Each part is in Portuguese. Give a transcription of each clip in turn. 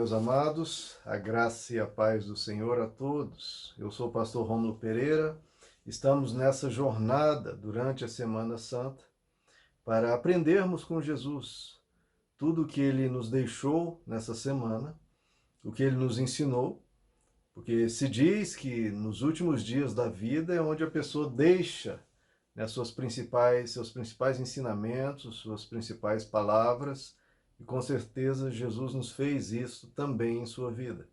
meus amados, a graça e a paz do Senhor a todos. Eu sou o pastor Rômulo Pereira. Estamos nessa jornada durante a Semana Santa para aprendermos com Jesus tudo o que ele nos deixou nessa semana, o que ele nos ensinou, porque se diz que nos últimos dias da vida é onde a pessoa deixa, né, seus principais ensinamentos, suas principais palavras, e com certeza Jesus nos fez isso também em sua vida.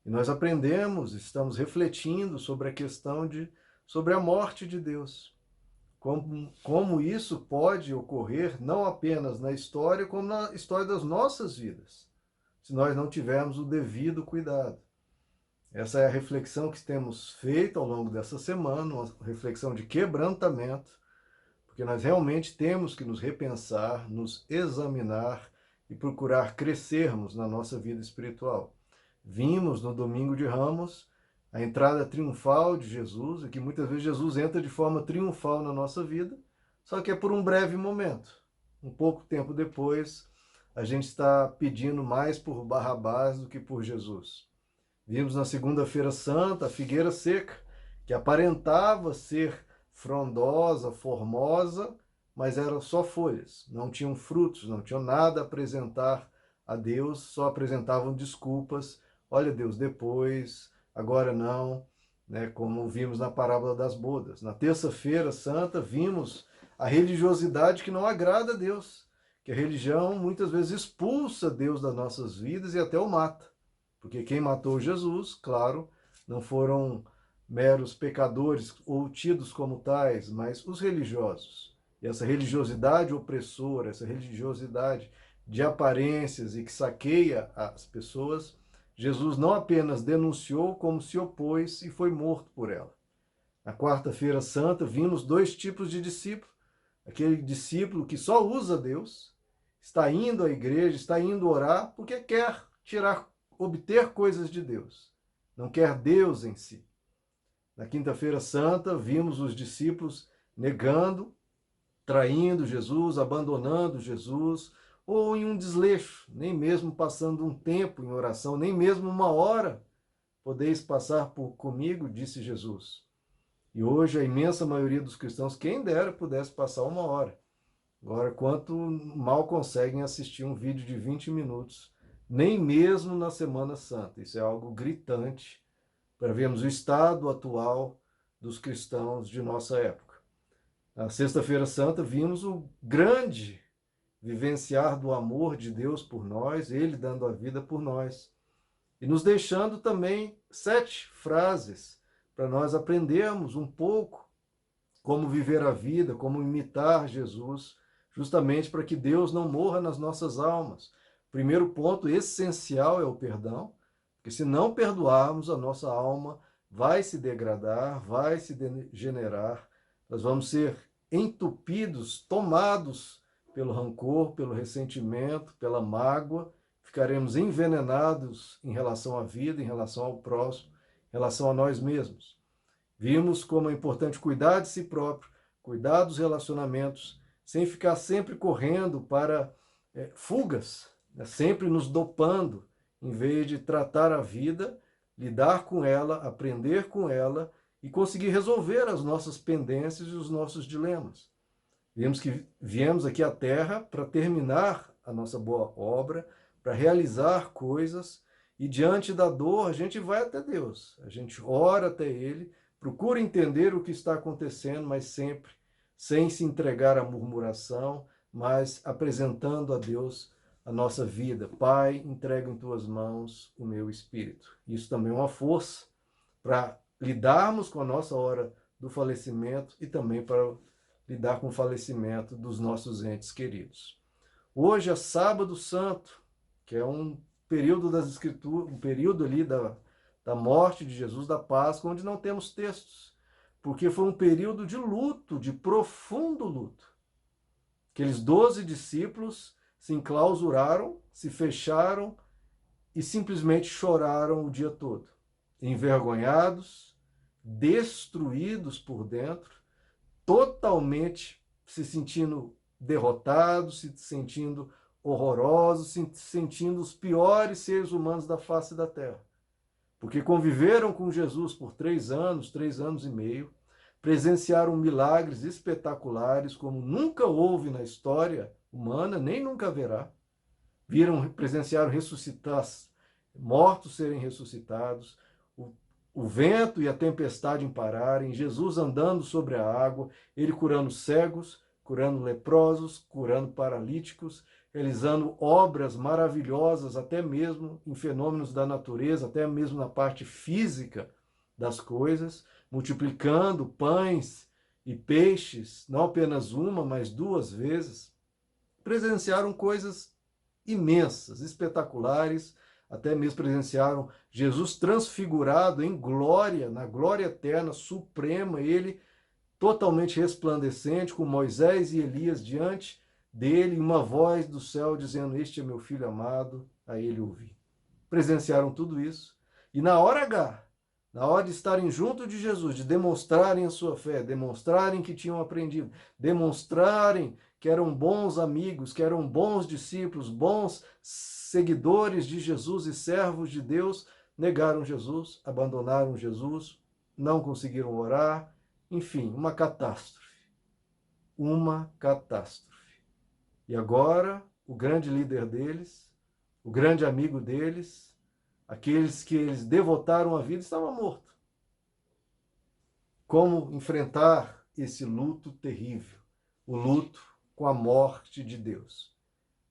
E nós aprendemos, estamos refletindo sobre a questão sobre a morte de Deus. Como isso pode ocorrer não apenas na história, como na história das nossas vidas, se nós não tivermos o devido cuidado. Essa é a reflexão que temos feito ao longo dessa semana, uma reflexão de quebrantamento, porque nós realmente temos que nos repensar, nos examinar e procurar crescermos na nossa vida espiritual. Vimos no Domingo de Ramos a entrada triunfal de Jesus, e que muitas vezes Jesus entra de forma triunfal na nossa vida, só que é por um breve momento. Um pouco tempo depois, a gente está pedindo mais por Barrabás do que por Jesus. Vimos na Segunda-feira Santa a figueira seca, que aparentava ser frondosa, formosa, mas eram só folhas, não tinham frutos, não tinham nada a apresentar a Deus, só apresentavam desculpas. Olha, Deus, depois, agora não, né? Como vimos na parábola das bodas. Na Terça-feira Santa, vimos a religiosidade que não agrada a Deus, que a religião muitas vezes expulsa Deus das nossas vidas e até o mata. Porque quem matou Jesus, claro, não foram meros pecadores ou tidos como tais, mas os religiosos. E essa religiosidade opressora, essa religiosidade de aparências e que saqueia as pessoas, Jesus não apenas denunciou, como se opôs e foi morto por ela. Na Quarta-feira Santa, vimos dois tipos de discípulo. Aquele discípulo que só usa Deus, está indo à igreja, está indo orar, porque quer obter coisas de Deus. Não quer Deus em si. Na Quinta-feira Santa, vimos os discípulos negando, traindo Jesus, abandonando Jesus, ou em um desleixo, nem mesmo passando um tempo em oração, nem mesmo uma hora podeis passar comigo, disse Jesus. E hoje a imensa maioria dos cristãos, quem dera pudesse passar uma hora. Agora, quanto mal conseguem assistir um vídeo de 20 minutos, nem mesmo na Semana Santa. Isso é algo gritante para vermos o estado atual dos cristãos de nossa época. Na Sexta-feira Santa, vimos o grande vivenciar do amor de Deus por nós, ele dando a vida por nós. E nos deixando também 7 frases para nós aprendermos um pouco como viver a vida, como imitar Jesus, justamente para que Deus não morra nas nossas almas. O primeiro ponto essencial é o perdão, porque se não perdoarmos, a nossa alma vai se degradar, vai se degenerar, nós vamos ser entupidos, tomados pelo rancor, pelo ressentimento, pela mágoa, ficaremos envenenados em relação à vida, em relação ao próximo, em relação a nós mesmos. Vimos como é importante cuidar de si próprio, cuidar dos relacionamentos, sem ficar sempre correndo para fugas, né? Sempre nos dopando, em vez de tratar a vida, lidar com ela, aprender com ela e conseguir resolver as nossas pendências e os nossos dilemas. Vimos que viemos aqui à Terra para terminar a nossa boa obra, para realizar coisas, e diante da dor a gente vai até Deus, a gente ora até Ele, procura entender o que está acontecendo, mas sempre sem se entregar à murmuração, mas apresentando a Deus a nossa vida. Pai, entrego em tuas mãos o meu espírito. Isso também é uma força para lidarmos com a nossa hora do falecimento e também para lidar com o falecimento dos nossos entes queridos. Hoje é Sábado Santo, que é um período das Escrituras, um período ali da morte de Jesus, da Páscoa, onde não temos textos, porque foi um período de luto, de profundo luto. Aqueles 12 discípulos se enclausuraram, se fecharam e simplesmente choraram o dia todo, envergonhados, destruídos por dentro, totalmente se sentindo derrotados, se sentindo horrorosos, se sentindo os piores seres humanos da face da terra. Porque conviveram com Jesus por 3 anos e meio, presenciaram milagres espetaculares como nunca houve na história humana, nem nunca haverá. Presenciaram ressuscitar, mortos serem ressuscitados, o vento e a tempestade em pararem, Jesus andando sobre a água, ele curando cegos, curando leprosos, curando paralíticos, realizando obras maravilhosas, até mesmo em fenômenos da natureza, até mesmo na parte física das coisas, multiplicando pães e peixes, não apenas uma, mas 2 vezes. Presenciaram coisas imensas, espetaculares, até mesmo presenciaram Jesus transfigurado em glória, na glória eterna, suprema, ele totalmente resplandecente, com Moisés e Elias diante dele, uma voz do céu dizendo: este é meu filho amado, a ele ouvi. Presenciaram tudo isso, e na hora H, na hora de estarem junto de Jesus, de demonstrarem a sua fé, demonstrarem que tinham aprendido, demonstrarem que eram bons amigos, que eram bons discípulos, bons seguidores de Jesus e servos de Deus, negaram Jesus, abandonaram Jesus, não conseguiram orar, enfim, uma catástrofe. Uma catástrofe. E agora, o grande líder deles, o grande amigo deles, aqueles que eles devotaram a vida, estava morto. Como enfrentar esse luto terrível? O luto com a morte de Deus.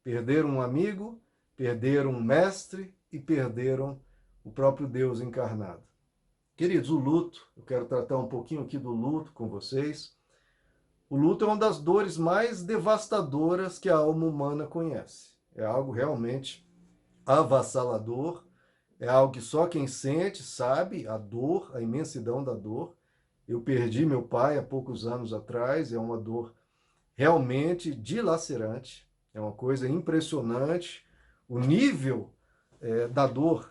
Perderam um amigo, perderam um mestre e perderam o próprio Deus encarnado. Queridos, o luto, eu quero tratar um pouquinho aqui do luto com vocês. O luto é uma das dores mais devastadoras que a alma humana conhece. É algo realmente avassalador, é algo que só quem sente sabe a dor, a imensidão da dor. Eu perdi meu pai há poucos anos atrás, é uma dor realmente dilacerante, é uma coisa impressionante, o nível da dor,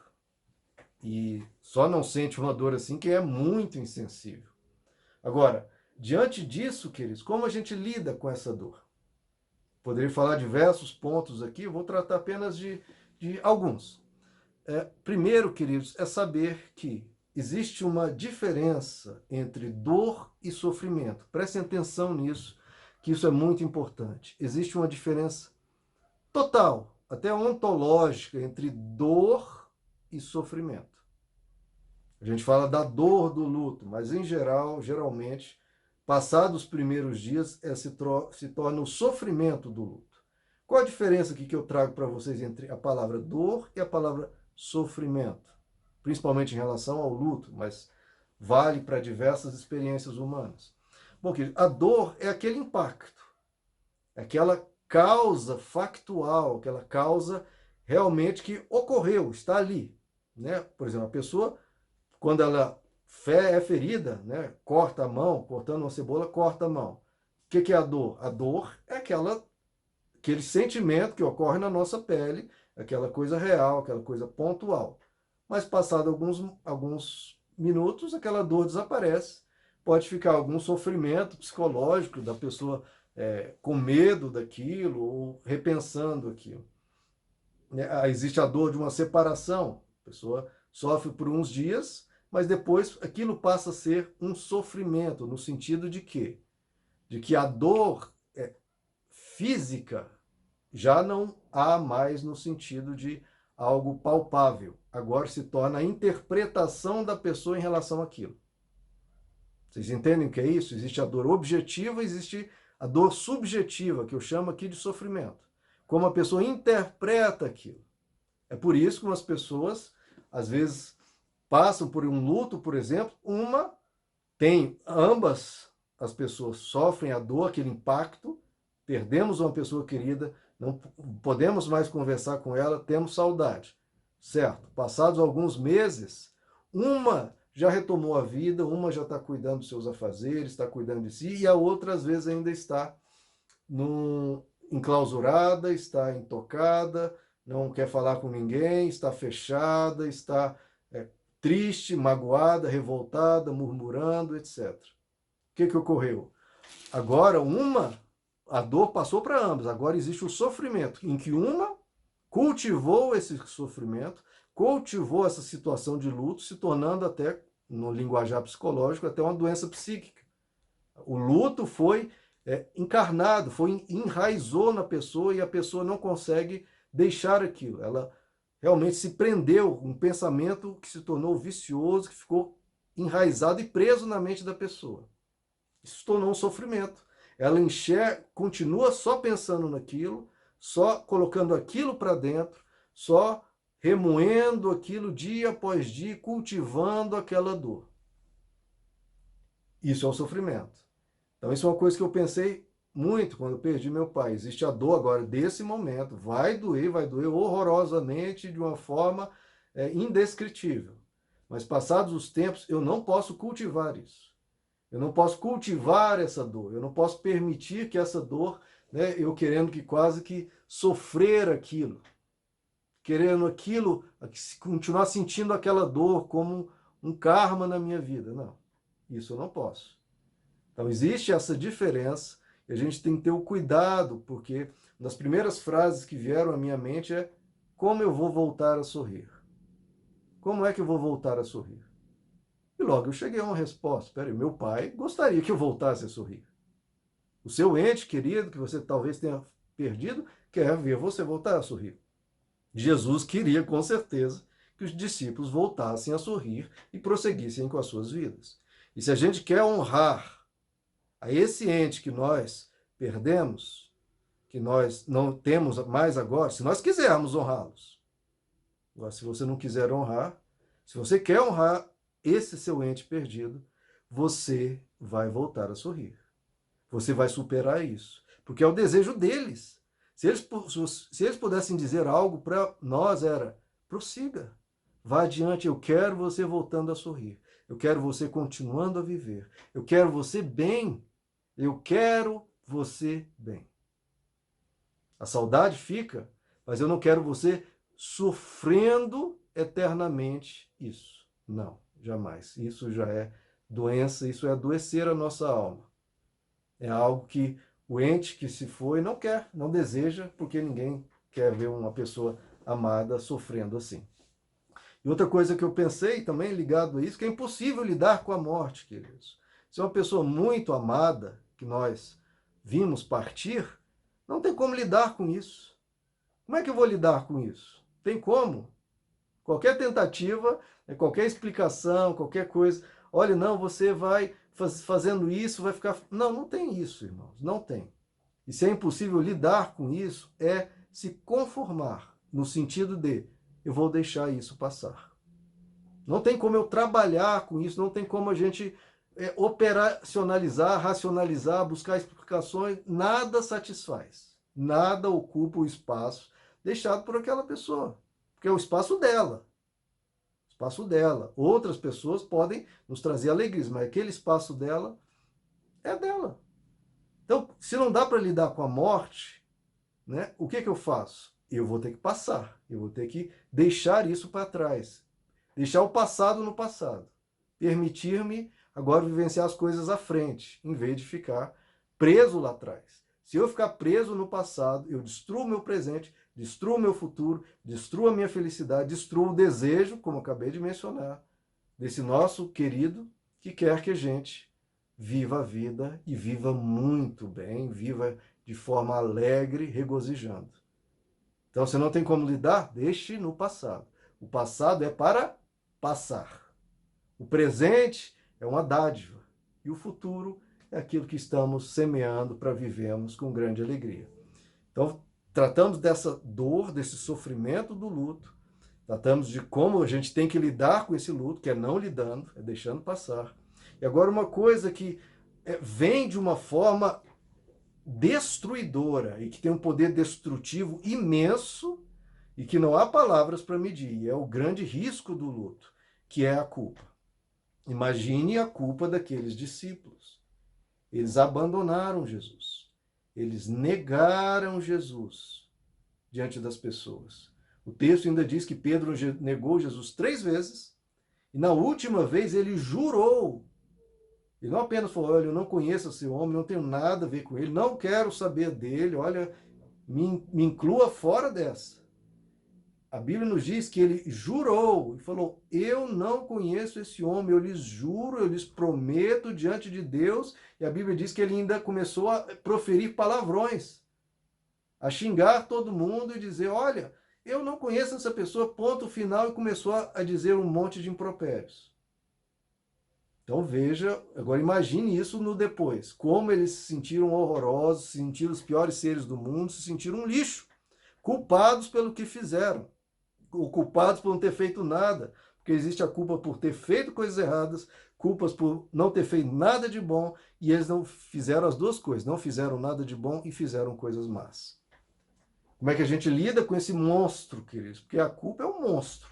e só não sente uma dor assim quem é muito insensível. Agora, diante disso, queridos, como a gente lida com essa dor? Poderia falar diversos pontos aqui, eu vou tratar apenas de alguns. Primeiro, queridos, é saber que existe uma diferença entre dor e sofrimento. Prestem atenção nisso, que isso é muito importante. Existe uma diferença total, até ontológica, entre dor e sofrimento. A gente fala da dor do luto, mas em geral, geralmente, passados os primeiros dias, se torna o sofrimento do luto. Qual a diferença aqui que eu trago para vocês entre a palavra dor e a palavra sofrimento? Principalmente em relação ao luto, mas vale para diversas experiências humanas. Bom, a dor é aquele impacto, é aquela causa factual, aquela causa realmente que ocorreu, está ali. Né? Por exemplo, a pessoa, quando ela é ferida, né? Corta a mão, cortando uma cebola, corta a mão. O que é a dor? A dor é aquele sentimento que ocorre na nossa pele, aquela coisa real, aquela coisa pontual. Mas passado alguns minutos, aquela dor desaparece. Pode ficar algum sofrimento psicológico da pessoa com medo daquilo ou repensando aquilo. Existe a dor de uma separação. A pessoa sofre por uns dias, mas depois aquilo passa a ser um sofrimento, no sentido de quê? De que a dor física já não há mais no sentido de algo palpável. Agora se torna a interpretação da pessoa em relação àquilo. Vocês entendem o que é isso? Existe a dor objetiva, existe a dor subjetiva, que eu chamo aqui de sofrimento. Como a pessoa interpreta aquilo. É por isso que umas pessoas, às vezes, passam por um luto, por exemplo, ambas as pessoas sofrem a dor, aquele impacto, perdemos uma pessoa querida, não podemos mais conversar com ela, temos saudade, certo? Passados alguns meses, uma já retomou a vida, uma já está cuidando dos seus afazeres, está cuidando de si, e a outra, às vezes, ainda está enclausurada, está intocada, não quer falar com ninguém, está fechada, está triste, magoada, revoltada, murmurando, etc. O que ocorreu? Agora, a dor passou para ambos, agora existe o sofrimento, em que uma cultivou esse sofrimento, cultivou essa situação de luto, se tornando até, no linguajar psicológico, até uma doença psíquica. O luto foi encarnado, enraizou na pessoa e a pessoa não consegue deixar aquilo. Ela realmente se prendeu, um pensamento que se tornou vicioso, que ficou enraizado e preso na mente da pessoa. Isso se tornou um sofrimento. Ela continua só pensando naquilo, só colocando aquilo para dentro, só remoendo aquilo dia após dia, cultivando aquela dor. Isso é um sofrimento. Então, isso é uma coisa que eu pensei muito quando eu perdi meu pai. Existe a dor agora desse momento. Vai doer horrorosamente, de uma forma indescritível. Mas passados os tempos, eu não posso cultivar isso. Eu não posso cultivar essa dor. Eu não posso permitir que essa dor, né, eu querendo que quase que sofrer aquilo, querendo aquilo, continuar sentindo aquela dor como um karma na minha vida. Não, isso eu não posso. Então existe essa diferença e a gente tem que ter o cuidado, porque uma das primeiras frases que vieram à minha mente é: como eu vou voltar a sorrir? Como é que eu vou voltar a sorrir? E logo eu cheguei a uma resposta: peraí, meu pai gostaria que eu voltasse a sorrir. O seu ente querido, que você talvez tenha perdido, quer ver você voltar a sorrir. Jesus queria com certeza que os discípulos voltassem a sorrir e prosseguissem com as suas vidas. E se a gente quer honrar a esse ente que nós perdemos, que nós não temos mais agora, se nós quisermos honrá-los. Agora, se você não quiser honrar, se você quer honrar esse seu ente perdido, você vai voltar a sorrir. Você vai superar isso. Porque é o desejo deles. Se eles pudessem dizer algo para nós, era: prossiga, vá adiante, eu quero você voltando a sorrir. Eu quero você continuando a viver. Eu quero você bem. Eu quero você bem. A saudade fica, mas eu não quero você sofrendo eternamente isso. Não, jamais. Isso já é doença, isso é adoecer a nossa alma. É algo que o ente que se foi não quer, não deseja, porque ninguém quer ver uma pessoa amada sofrendo assim. E outra coisa que eu pensei também ligado a isso, que é impossível lidar com a morte, queridos. Se é uma pessoa muito amada, que nós vimos partir, não tem como lidar com isso. Como é que eu vou lidar com isso? Tem como? Qualquer tentativa, qualquer explicação, qualquer coisa. Olha, não, você vai fazendo isso, vai ficar. Não, não tem isso, irmãos. Não tem. E se é impossível lidar com isso, é se conformar, no sentido de: eu vou deixar isso passar. Não tem como eu trabalhar com isso, não tem como a gente operacionalizar, racionalizar, buscar explicações. Nada satisfaz. Nada ocupa o espaço deixado por aquela pessoa. Porque é o espaço dela. O espaço dela. Outras pessoas podem nos trazer alegrias, mas aquele espaço dela é dela. Então, se não dá para lidar com a morte, né, o que eu faço? Eu vou ter que passar. Eu vou ter que deixar isso para trás. Deixar o passado no passado. Permitir-me agora vivenciar as coisas à frente, em vez de ficar preso lá atrás. Se eu ficar preso no passado, eu destruo o meu presente, destruo o meu futuro, destruo a minha felicidade, destruo o desejo, como eu acabei de mencionar, desse nosso querido que quer que a gente viva a vida e viva muito bem, viva de forma alegre, regozijando. Então, se não tem como lidar, deixe no passado. O passado é para passar. O presente é uma dádiva. E o futuro é aquilo que estamos semeando para vivermos com grande alegria. Então, tratamos dessa dor, desse sofrimento do luto. Tratamos de como a gente tem que lidar com esse luto, que é não lidando, é deixando passar. E agora uma coisa que vem de uma forma destruidora e que tem um poder destrutivo imenso e que não há palavras para medir. E é o grande risco do luto, que é a culpa. Imagine a culpa daqueles discípulos. Eles abandonaram Jesus. Eles negaram Jesus diante das pessoas. O texto ainda diz que Pedro negou Jesus 3 vezes e na última vez ele jurou. Ele não apenas falou, olha, eu não conheço esse homem, não tenho nada a ver com ele, não quero saber dele, olha, me inclua fora dessa. A Bíblia nos diz que ele jurou e falou, eu não conheço esse homem, eu lhes juro, eu lhes prometo diante de Deus. E a Bíblia diz que ele ainda começou a proferir palavrões, a xingar todo mundo e dizer, olha, eu não conheço essa pessoa, ponto final, e começou a dizer um monte de impropérios. Então veja, agora imagine isso no depois, como eles se sentiram horrorosos, se sentiram os piores seres do mundo, se sentiram um lixo, culpados pelo que fizeram, ou culpados por não ter feito nada, porque existe a culpa por ter feito coisas erradas, culpas por não ter feito nada de bom, e eles não fizeram as duas coisas, não fizeram nada de bom e fizeram coisas más. Como é que a gente lida com esse monstro, queridos? Porque a culpa é um monstro.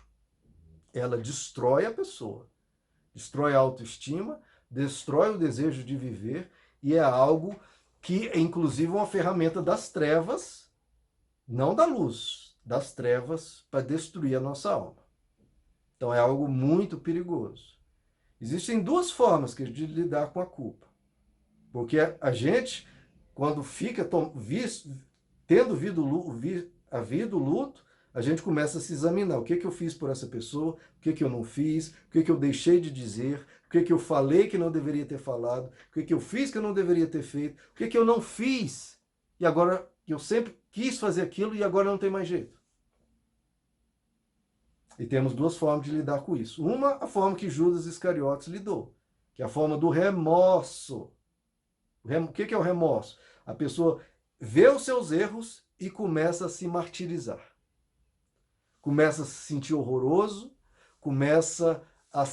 Ela destrói a pessoa, destrói a autoestima, destrói o desejo de viver e é algo que é inclusive uma ferramenta das trevas, não da luz, das trevas para destruir a nossa alma. Então é algo muito perigoso. Existem duas formas de lidar com a culpa. Porque a gente, quando fica tendo havido luto, a gente começa a se examinar. O que eu fiz por essa pessoa? O que eu não fiz? O que eu deixei de dizer? O que eu falei que não deveria ter falado? O que eu fiz que eu não deveria ter feito? O que eu não fiz? E agora eu sempre quis fazer aquilo e agora não tem mais jeito. E temos duas formas de lidar com isso. Uma, a forma que Judas Iscariotes lidou, que é a forma do remorso. O que é o remorso? A pessoa vê os seus erros e começa a se martirizar. Começa a se sentir horroroso, começa a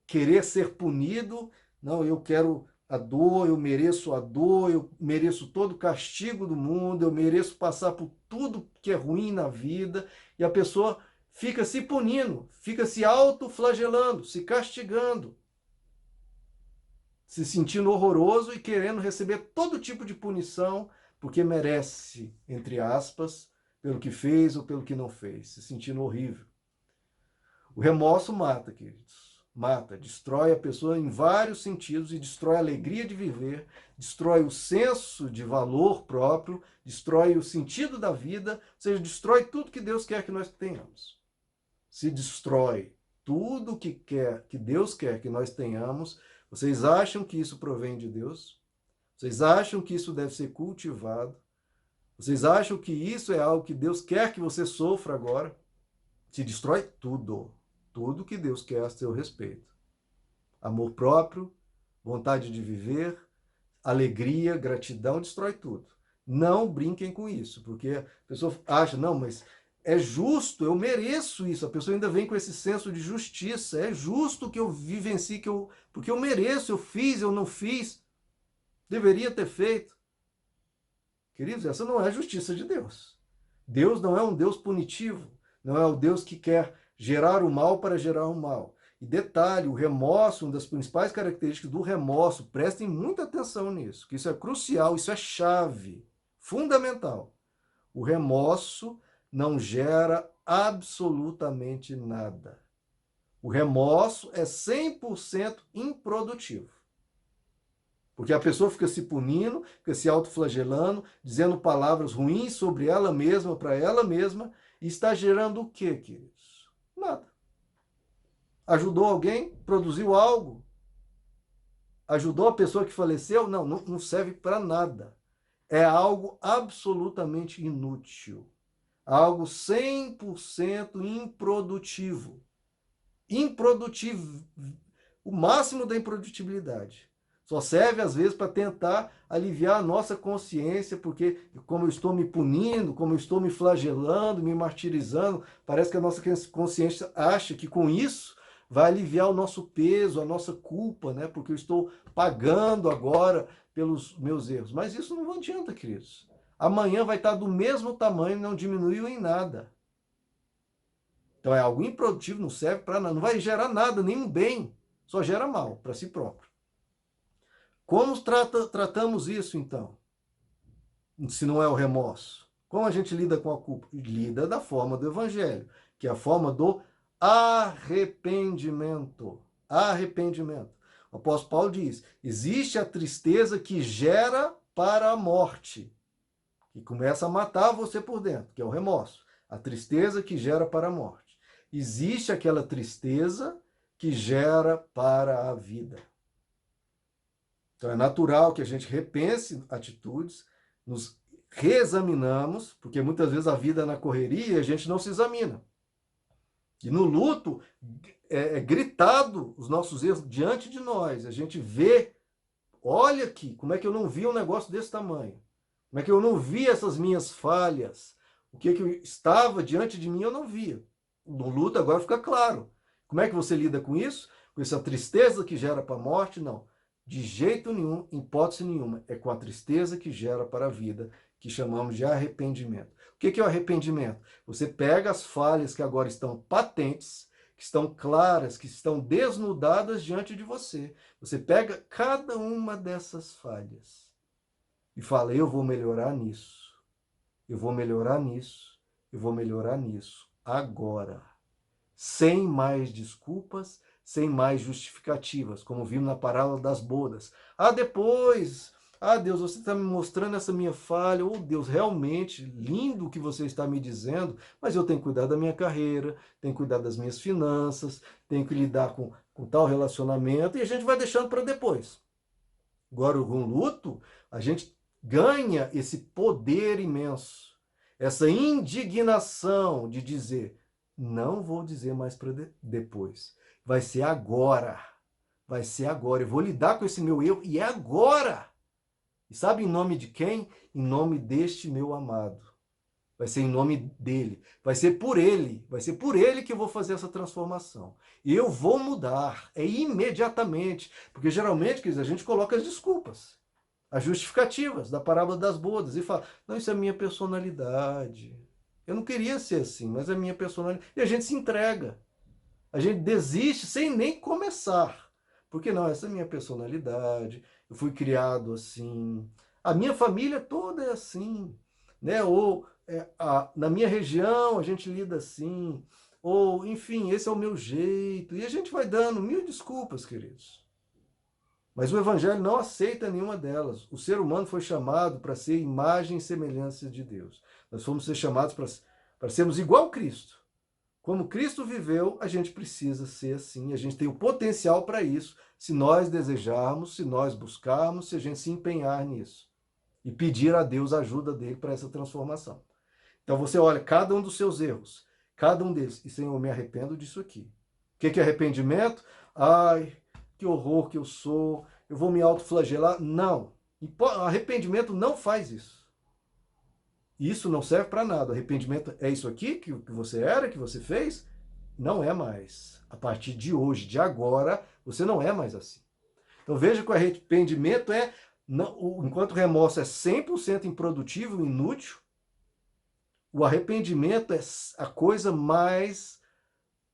querer ser punido. Não, eu quero a dor, eu mereço todo o castigo do mundo, eu mereço passar por tudo que é ruim na vida. E a pessoa fica se punindo, fica se autoflagelando, se castigando, se sentindo horroroso e querendo receber todo tipo de punição, porque merece, entre aspas, pelo que fez ou pelo que não fez, se sentindo horrível. O remorso mata, queridos. Mata, destrói a pessoa em vários sentidos e destrói a alegria de viver, destrói o senso de valor próprio, destrói o sentido da vida, ou seja, destrói tudo que Deus quer que nós tenhamos. Se destrói tudo que Deus quer que nós tenhamos, vocês acham que isso provém de Deus? Vocês acham que isso deve ser cultivado? Vocês acham que isso é algo que Deus quer que você sofra agora? Se destrói tudo. Tudo que Deus quer a seu respeito. Amor próprio, vontade de viver, alegria, gratidão, destrói tudo. Não brinquem com isso, porque a pessoa acha, não, mas é justo, eu mereço isso. A pessoa ainda vem com esse senso de justiça. É justo que eu vivencie, porque eu mereço, eu fiz, eu não fiz. Deveria ter feito. Queridos, essa não é a justiça de Deus. Deus não é um Deus punitivo. Não é o Deus que quer gerar o mal para gerar o mal. E detalhe, o remorso, uma das principais características do remorso, prestem muita atenção nisso, que isso é crucial, isso é chave, fundamental. O remorso não gera absolutamente nada. O remorso é 100% improdutivo. Porque a pessoa fica se punindo, fica se autoflagelando, dizendo palavras ruins sobre ela mesma, para ela mesma, e está gerando o quê, queridos? Nada. Ajudou alguém? Produziu algo? Ajudou a pessoa que faleceu? Não, não serve para nada. É algo absolutamente inútil. Algo 100% improdutivo. Improdutivo. O máximo da improdutibilidade. Só serve, às vezes, para tentar aliviar a nossa consciência, porque como eu estou me punindo, como eu estou me flagelando, me martirizando, parece que a nossa consciência acha que com isso vai aliviar o nosso peso, a nossa culpa, né? Porque eu estou pagando agora pelos meus erros. Mas isso não adianta, queridos. Amanhã vai estar do mesmo tamanho, não diminuiu em nada. Então é algo improdutivo, não serve para nada, não vai gerar nada, nenhum bem, só gera mal para si próprio. Como tratamos isso, então? Se não é o remorso. Como a gente lida com a culpa? Lida da forma do evangelho, que é a forma do arrependimento. Arrependimento. O apóstolo Paulo diz, existe a tristeza que gera para a morte, que começa a matar você por dentro, que é o remorso. A tristeza que gera para a morte. Existe aquela tristeza que gera para a vida. Então é natural que a gente repense atitudes, nos reexaminamos, porque muitas vezes a vida é na correria e a gente não se examina. E no luto é gritado os nossos erros diante de nós. A gente vê, olha aqui, como é que eu não vi um negócio desse tamanho? Como é que eu não vi essas minhas falhas? O que estava diante de mim eu não via. No luto agora fica claro. Como é que você lida com isso? Com essa tristeza que gera para a morte? Não. De jeito nenhum, hipótese nenhuma. É com a tristeza que gera para a vida, que chamamos de arrependimento. O que é o arrependimento? Você pega as falhas que agora estão patentes, que estão claras, que estão desnudadas diante de você. Você pega cada uma dessas falhas e fala, eu vou melhorar nisso, eu vou melhorar nisso, eu vou melhorar nisso, agora. Sem mais desculpas, sem mais justificativas, como vimos na parábola das bodas. Depois, Deus, você está me mostrando essa minha falha, Deus, realmente, lindo o que você está me dizendo, mas eu tenho que cuidar da minha carreira, tenho que cuidar das minhas finanças, tenho que lidar com tal relacionamento, e a gente vai deixando para depois. Agora, com o luto, a gente ganha esse poder imenso, essa indignação de dizer, não vou dizer mais para depois, vai ser agora, eu vou lidar com esse meu eu e é agora. E sabe em nome de quem? Em nome deste meu amado. Vai ser em nome dele, vai ser por ele que eu vou fazer essa transformação. E eu vou mudar, imediatamente, porque geralmente, a gente coloca as desculpas, as justificativas da parábola das bodas e fala, não, isso é minha personalidade. Eu não queria ser assim, mas é minha personalidade. E a gente se entrega. A gente desiste sem nem começar. Porque não, essa é a minha personalidade. Eu fui criado assim. A minha família toda é assim. Né? Ou na minha região a gente lida assim. Ou, enfim, esse é o meu jeito. E a gente vai dando mil desculpas, queridos. Mas o Evangelho não aceita nenhuma delas. O ser humano foi chamado para ser imagem e semelhança de Deus. Nós fomos ser chamados para sermos igual a Cristo. Como Cristo viveu, a gente precisa ser assim. A gente tem o potencial para isso, se nós desejarmos, se nós buscarmos, se a gente se empenhar nisso. E pedir a Deus a ajuda dele para essa transformação. Então você olha cada um dos seus erros, cada um deles. E Senhor, eu me arrependo disso aqui. O que é arrependimento? Ai, que horror que eu sou, eu vou me autoflagelar. Não. Arrependimento não faz isso. Isso não serve para nada. Arrependimento é isso aqui que você era, que você fez? Não é mais. A partir de hoje, de agora, você não é mais assim. Então veja que o arrependimento enquanto o remorso é 100% improdutivo, inútil, o arrependimento é a coisa mais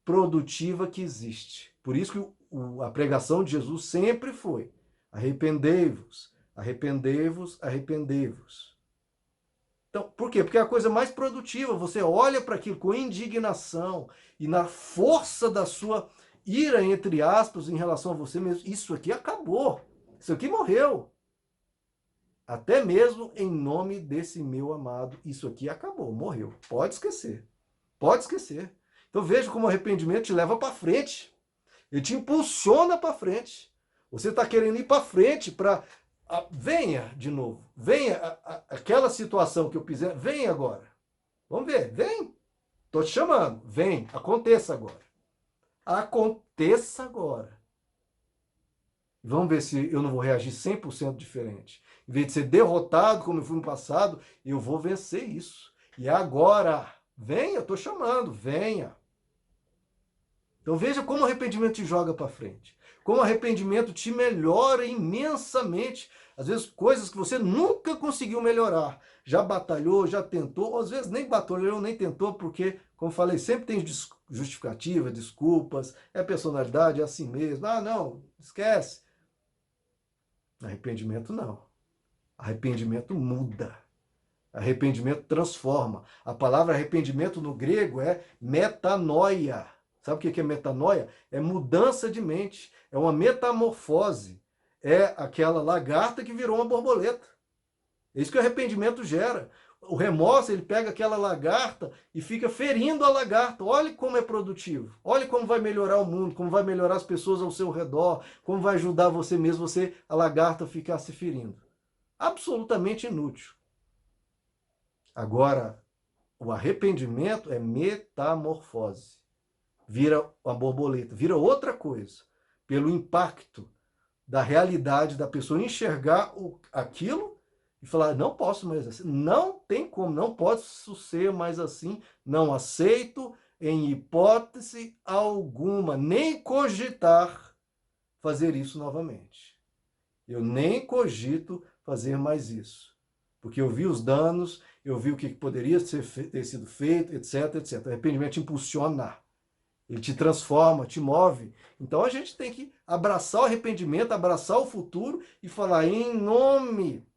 produtiva que existe. Por isso que a pregação de Jesus sempre foi: arrependei-vos, arrependei-vos, arrependei-vos. Então, por quê? Porque é a coisa mais produtiva. Você olha para aquilo com indignação e na força da sua ira, entre aspas, em relação a você mesmo. Isso aqui acabou. Isso aqui morreu. Até mesmo em nome desse meu amado, isso aqui acabou, morreu. Pode esquecer. Pode esquecer. Então veja como o arrependimento te leva para frente. Ele te impulsiona para frente. Você está querendo ir para frente para... venha de novo. Venha aquela situação que eu pisei. Vem agora. Vamos ver. Vem. Estou te chamando. Vem. Aconteça agora. Aconteça agora. Vamos ver se eu não vou reagir 100% diferente. Em vez de ser derrotado como eu fui no passado, eu vou vencer isso. E é agora. Venha, eu estou chamando. Venha. Então veja como o arrependimento te joga para frente. Como o arrependimento te melhora imensamente. Às vezes coisas que você nunca conseguiu melhorar. Já batalhou, já tentou, ou às vezes nem batalhou, nem tentou, porque, como falei, sempre tem justificativa, desculpas, é personalidade, é assim mesmo. Não, esquece. Arrependimento não. Arrependimento muda. Arrependimento transforma. A palavra arrependimento no grego é metanoia. Sabe o que é metanoia? É mudança de mente, é uma metamorfose. É aquela lagarta que virou uma borboleta. É isso que o arrependimento gera. O remorso, ele pega aquela lagarta e fica ferindo a lagarta. Olhe como é produtivo. Olhe como vai melhorar o mundo, como vai melhorar as pessoas ao seu redor, como vai ajudar você mesmo, a lagarta, ficar se ferindo. Absolutamente inútil. Agora, o arrependimento é metamorfose. Vira uma borboleta, vira outra coisa. Pelo impacto da realidade da pessoa enxergar aquilo e falar, não posso mais assim, não tem como, não posso ser mais assim, não aceito em hipótese alguma, nem cogitar fazer isso novamente. Eu nem cogito fazer mais isso, porque eu vi os danos, eu vi o que poderia ter sido feito, etc, etc. O arrependimento impulsiona, ele te transforma, te move. Então a gente tem que abraçar o arrependimento, abraçar o futuro e falar, em nome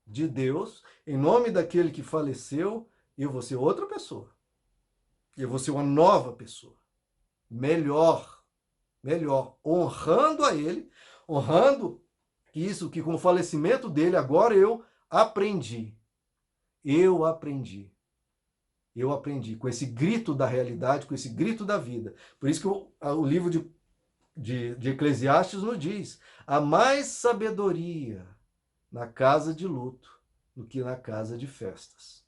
de Deus, em nome daquele que faleceu, eu vou ser outra pessoa. Eu vou ser uma nova pessoa. Melhor, honrando a ele, honrando isso que com o falecimento dele agora eu aprendi. Eu aprendi com esse grito da realidade, com esse grito da vida. Por isso que o livro de Eclesiastes nos diz: há mais sabedoria na casa de luto do que na casa de festas.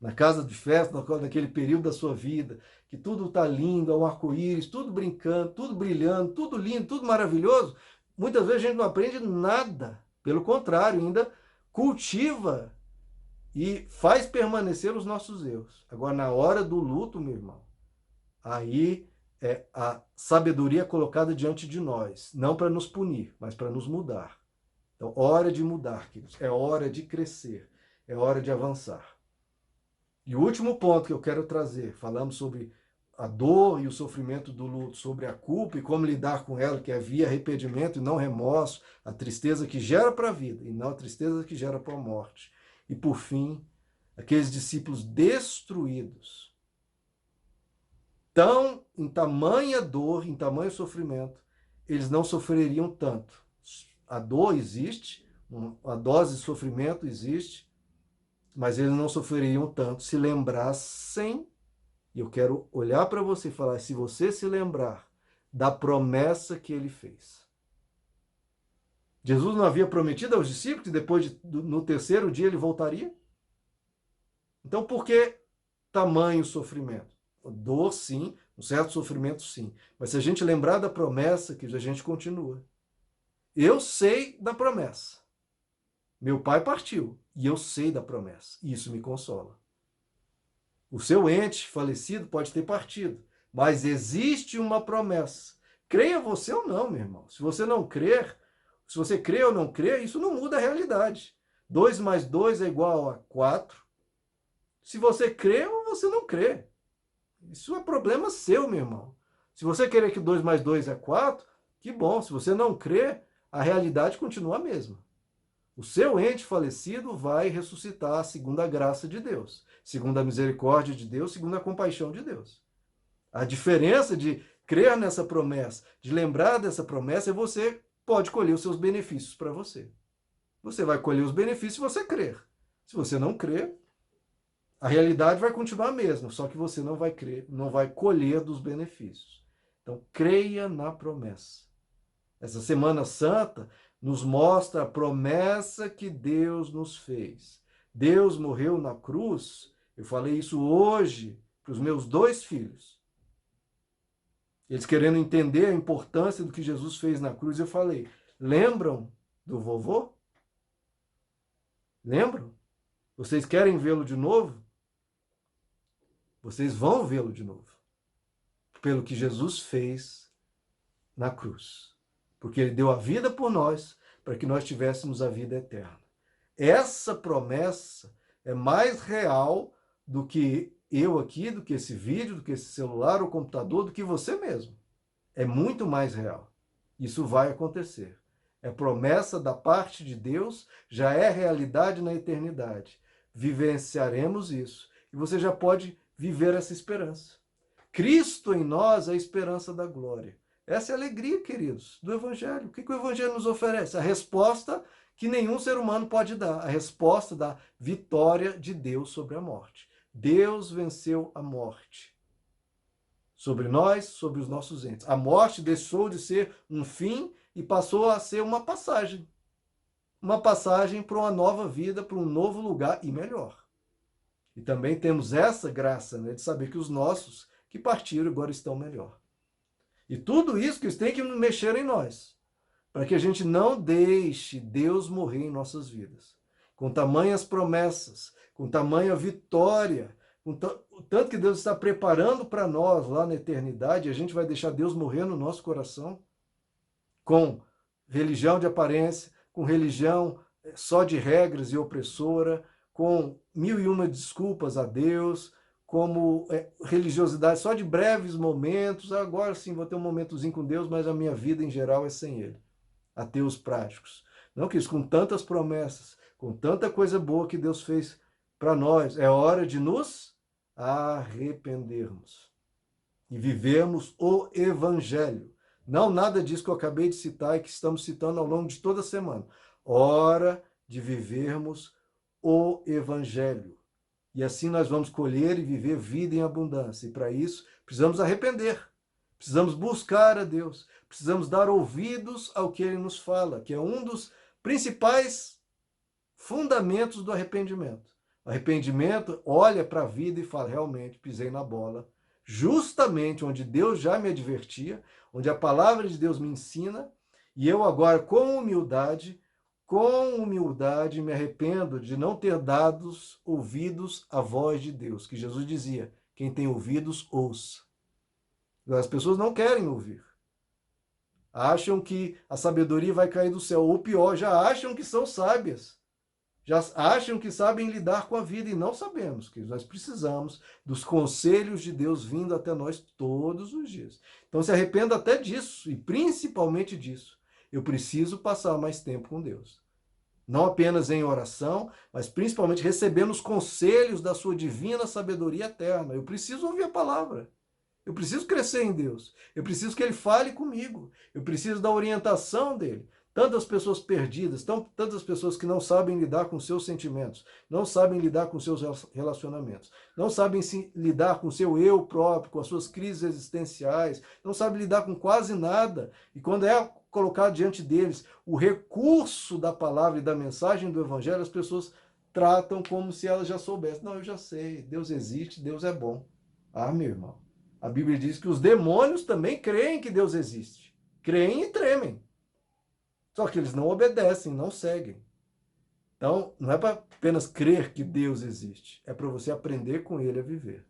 Na casa de festa, naquele período da sua vida, que tudo está lindo, é um arco-íris, tudo brincando, tudo brilhando, tudo lindo, tudo maravilhoso, muitas vezes a gente não aprende nada. Pelo contrário, ainda cultiva e faz permanecer os nossos erros. Agora, na hora do luto, meu irmão, aí é a sabedoria colocada diante de nós, não para nos punir, mas para nos mudar. Então, hora de mudar, queridos. É hora de crescer, é hora de avançar. E o último ponto que eu quero trazer, falamos sobre a dor e o sofrimento do luto, sobre a culpa e como lidar com ela, que é via arrependimento e não remorso, a tristeza que gera para a vida e não a tristeza que gera para a morte. E por fim, aqueles discípulos destruídos, tão em tamanha dor, em tamanho sofrimento, eles não sofreriam tanto. A dor existe, a dose de sofrimento existe, mas eles não sofreriam tanto se lembrassem, e eu quero olhar para você e falar, se você se lembrar da promessa que ele fez. Jesus não havia prometido aos discípulos que depois no terceiro dia ele voltaria? Então por que tamanho sofrimento? Dor sim, um certo sofrimento sim, mas se a gente lembrar da promessa, que a gente continua. Eu sei da promessa. Meu pai partiu e eu sei da promessa. E isso me consola. O seu ente falecido pode ter partido, mas existe uma promessa. Creia você ou não, meu irmão. Se você não crer, se você crê ou não crê, isso não muda a realidade. 2 mais 2 é igual a 4. Se você crê ou você não crê. Isso é problema seu, meu irmão. Se você querer que 2 mais 2 é 4, que bom. Se você não crê, a realidade continua a mesma. O seu ente falecido vai ressuscitar segundo a graça de Deus, segundo a misericórdia de Deus, segundo a compaixão de Deus. A diferença de crer nessa promessa, de lembrar dessa promessa, é você pode colher os seus benefícios para você. Você vai colher os benefícios se você crer. Se você não crer, a realidade vai continuar a mesma, só que você não vai crer, não vai colher dos benefícios. Então, creia na promessa. Essa Semana Santa nos mostra a promessa que Deus nos fez. Deus morreu na cruz. Eu falei isso hoje para os meus 2 filhos. Eles querendo entender a importância do que Jesus fez na cruz, eu falei, lembram do vovô? Lembram? Vocês querem vê-lo de novo? Vocês vão vê-lo de novo. Pelo que Jesus fez na cruz. Porque ele deu a vida por nós, para que nós tivéssemos a vida eterna. Essa promessa é mais real do que eu aqui, do que esse vídeo, do que esse celular ou computador, do que você mesmo. É muito mais real. Isso vai acontecer. É promessa da parte de Deus, já é realidade na eternidade. Vivenciaremos isso. E você já pode viver essa esperança. Cristo em nós é a esperança da glória. Essa é a alegria, queridos, do Evangelho. O que o Evangelho nos oferece? A resposta que nenhum ser humano pode dar. A resposta da vitória de Deus sobre a morte. Deus venceu a morte. Sobre nós, sobre os nossos entes. A morte deixou de ser um fim e passou a ser uma passagem. Uma passagem para uma nova vida, para um novo lugar e melhor. E também temos essa graça, né, de saber que os nossos que partiram agora estão melhor. E tudo isso que tem que mexer em nós, para que a gente não deixe Deus morrer em nossas vidas. Com tamanhas promessas, com tamanha vitória, com tanto que Deus está preparando para nós lá na eternidade, a gente vai deixar Deus morrer no nosso coração? Com religião de aparência, com religião só de regras e opressora, com mil e uma desculpas a Deus, como religiosidade só de breves momentos. Agora sim vou ter um momentozinho com Deus, mas a minha vida em geral é sem Ele. Ateus práticos. Não, que isso, com tantas promessas, com tanta coisa boa que Deus fez para nós, é hora de nos arrependermos e vivermos o Evangelho. Não nada disso que eu acabei de citar e que estamos citando ao longo de toda a semana. Hora de vivermos o Evangelho. E assim nós vamos colher e viver vida em abundância. E para isso, precisamos arrepender. Precisamos buscar a Deus. Precisamos dar ouvidos ao que Ele nos fala, que é um dos principais fundamentos do arrependimento. O arrependimento olha para a vida e fala, realmente, pisei na bola. Justamente onde Deus já me advertia, onde a palavra de Deus me ensina, e eu agora, com humildade, me arrependo de não ter dado ouvidos à voz de Deus, que Jesus dizia, quem tem ouvidos, ouça. As pessoas não querem ouvir. Acham que a sabedoria vai cair do céu, ou pior, já acham que são sábias. Já acham que sabem lidar com a vida, e não sabemos, que nós precisamos dos conselhos de Deus vindo até nós todos os dias. Então se arrependa até disso, e principalmente disso. Eu preciso passar mais tempo com Deus. Não apenas em oração, mas principalmente recebendo os conselhos da sua divina sabedoria eterna. Eu preciso ouvir a palavra. Eu preciso crescer em Deus. Eu preciso que Ele fale comigo. Eu preciso da orientação dEle. Tantas pessoas perdidas, tantas pessoas que não sabem lidar com seus sentimentos, não sabem lidar com seus relacionamentos, não sabem lidar com seu eu próprio, com as suas crises existenciais, não sabem lidar com quase nada. E quando é colocado diante deles o recurso da palavra e da mensagem do Evangelho, as pessoas tratam como se elas já soubessem. Não, eu já sei, Deus existe, Deus é bom. Ah, meu irmão, a Bíblia diz que os demônios também creem que Deus existe. Creem e tremem. Só que eles não obedecem, não seguem. Então, não é para apenas crer que Deus existe, é para você aprender com Ele a viver.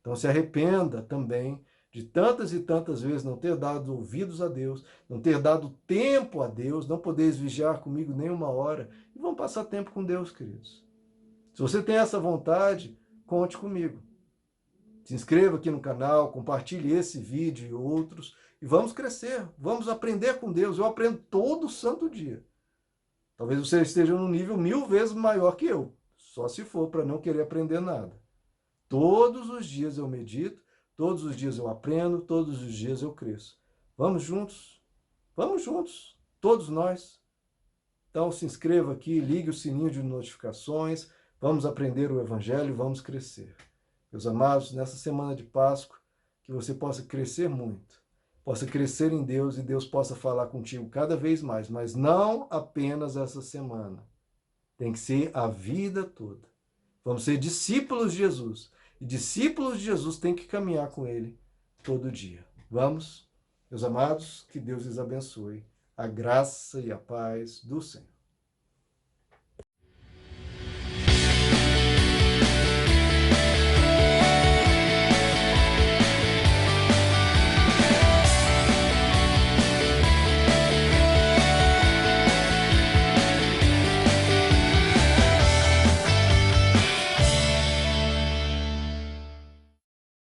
Então, se arrependa também de tantas e tantas vezes não ter dado ouvidos a Deus, não ter dado tempo a Deus, não poderes vigiar comigo nem uma hora, e vamos passar tempo com Deus, queridos. Se você tem essa vontade, conte comigo. Se inscreva aqui no canal, compartilhe esse vídeo e outros, e vamos crescer, vamos aprender com Deus. Eu aprendo todo santo dia. Talvez você esteja num nível 1000 vezes maior que eu, só se for para não querer aprender nada. Todos os dias eu medito, todos os dias eu aprendo, todos os dias eu cresço. Vamos juntos, todos nós. Então se inscreva aqui, ligue o sininho de notificações, vamos aprender o Evangelho, vamos crescer. Meus amados, nessa semana de Páscoa, que você possa crescer muito, possa crescer em Deus e Deus possa falar contigo cada vez mais, mas não apenas essa semana. Tem que ser a vida toda. Vamos ser discípulos de Jesus. E discípulos de Jesus têm que caminhar com Ele todo dia. Vamos, meus amados, que Deus lhes abençoe. A graça e a paz do Senhor.